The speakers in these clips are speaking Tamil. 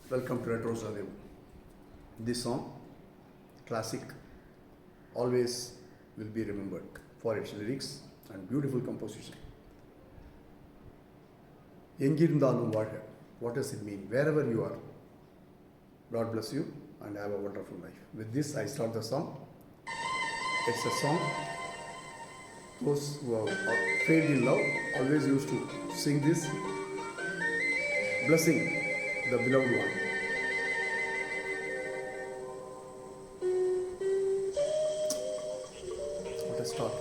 Welcome to Retro Sadev. This song, classic, always will be remembered for its lyrics and beautiful composition. Engirundhalum vazha. What does it mean? Wherever you are, God bless you and have a wonderful life. With this, I start the song. It's a song those who have failed in love always used to sing this, blessing the beloved one. What a start.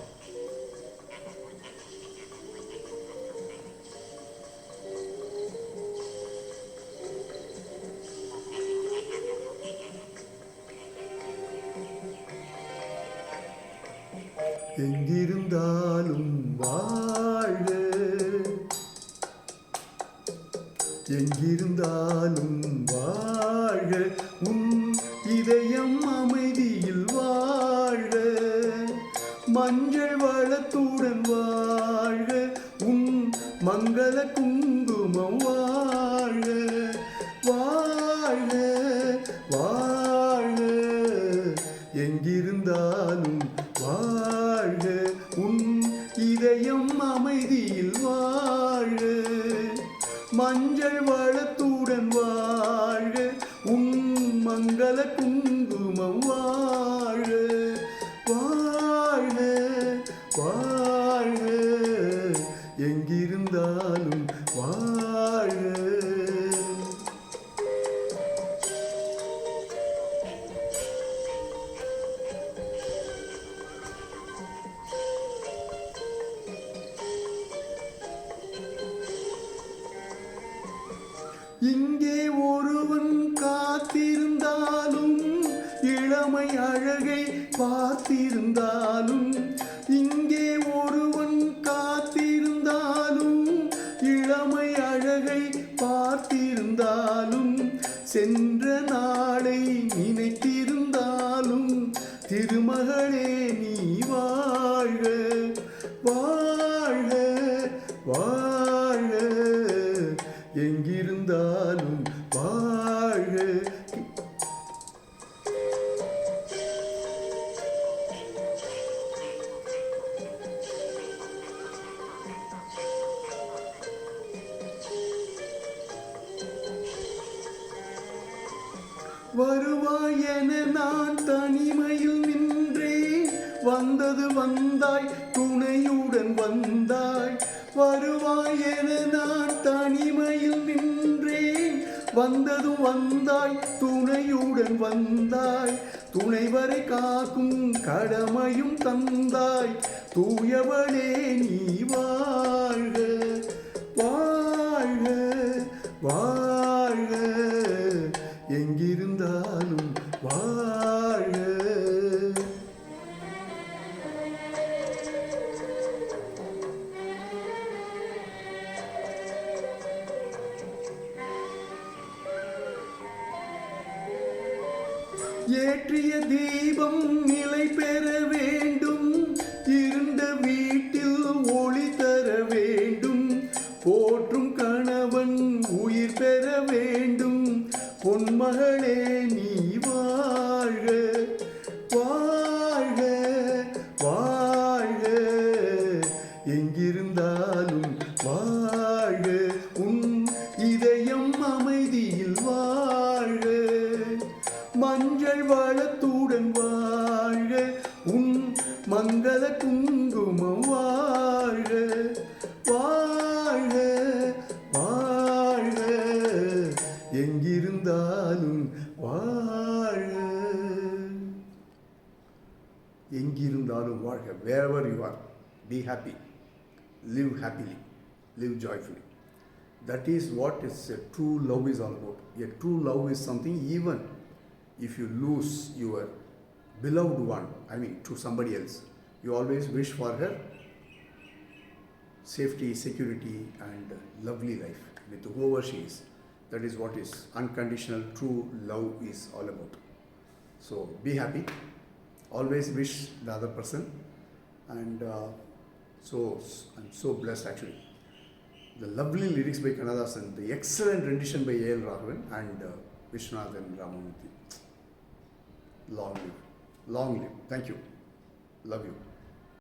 எங்கிருந்தாலும் வாழ, எங்கிருந்தாலும் வாழ, உன் இதயம் அமைதியில் வாழ, மஞ்சள் வளத்துடன் வாழ, உன் மங்கள குங்குமம் வாழ, வாழ வாழ, எங்கிருந்தாலும் வாழ, உன் இதயம் அமைதியில் வாழ, மஞ்சள் வளத்துடன் வாழ, உன் மங்கள குங்குமம் வாழ, வாழ வாழ, எங்கிருந்தாலும் வாழ. இங்கே ஒருவன் காத்திருந்தாலும், இளமை அழகை பார்த்திருந்தாலும், இங்கே ஒருவன் காத்திருந்தாலும், இளமை அழகை பார்த்திருந்தாலும், சென்ற நாளை நினைத்திருந்தாலும், திருமகளே நீ வாழ்க வாழ்க வாழ்க, எங்கிருந்தாலும் வாழ. வருவாய் என நான் தனிமையில் நின்றேன், வந்தது வந்தாய் துணையுடன் வந்தாய். வருவாய் என நான் தனிமையில் நின்றேன், வந்தது வந்தாய் துணையுடன் வந்தாய். துணைவரை காக்கும் கடமையும் தந்தாய், தூயவளே நீ வாழ்க வாழ்க வாழ்க, எங்கிருந்தாலும் வாழ. ஏற்றிய தீபம் நிலை பெற வேண்டும், இருண்ட வீட்டில் ஒளி தர வேண்டும், போற்றும் கணவன் உயிர் பெற வேண்டும், பொன்மகளே நீ வாழ்க வாழ்க வாழ்க, எங்கிருந்தாலும் வாழ்க, உன் இதயம் அமைதியில் வாழ, மஞ்சள் வளத்துடன் வாழ, உன் மங்கள குங்குமம் வாழ, வாழ வாழ, எங்கிருந்தாலும் வாழ. எங்கிருந்தாலும் வாழ்க. Wherever you are, be happy, live happily, live joyfully. That is what is a true love is all about. A true love is something, even if you lose your beloved one, to somebody else, you always wish for her safety, security and lovely life with whoever she is. That is what is unconditional true love is all about. So be happy, always wish the other person, and I'm so blessed actually. The lovely lyrics by Kannadasan, the excellent rendition by A.L. Raghavan, and Vishwanathan Ramamurthy. Long live. Long live. Thank you. Love you.